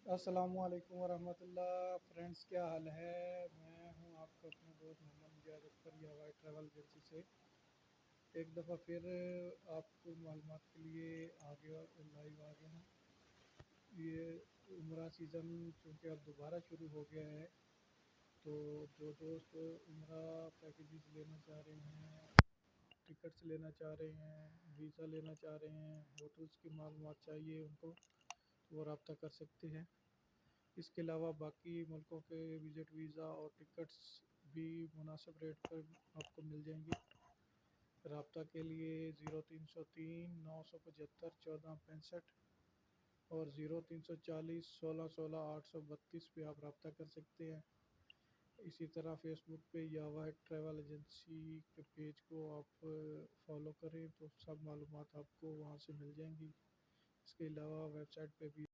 السلام علیکم ورحمۃ اللہ فرینڈس، کیا حال ہے؟ میں ہوں آپ کا اپنا دوست محمد مجاہد اختر یا وائی ٹریول ایجنسی سے ایک دفعہ پھر آپ کو معلومات کے لیے آگے لائیو آ گیا ہوں۔ یہ عمرہ سیزن چونکہ اب دوبارہ شروع ہو گیا ہے، تو جو دوست عمرہ پیکیجز لینا چاہ رہے ہیں، ٹکٹس لینا چاہ رہے ہیں، ویزا لینا چاہ رہے ہیں، ہوٹلس کی معلومات چاہیے ان کو، تو وہ رابطہ کر سکتے ہیں۔ اس کے علاوہ باقی ملکوں کے وزٹ ویزا اور ٹکٹس بھی مناسب ریٹ پر آپ کو مل جائیں گے۔ رابطہ کے لیے 0303 975 1465 اور 0340 16 16 832 پہ آپ رابطہ کر سکتے ہیں۔ اسی طرح فیس بک پہ یاوا ٹریول ایجنسی کے پیج کو آپ فالو کریں تو سب معلومات آپ کو وہاں سے مل جائیں گی۔ اس کے علاوہ ویب سائٹ پہ بھی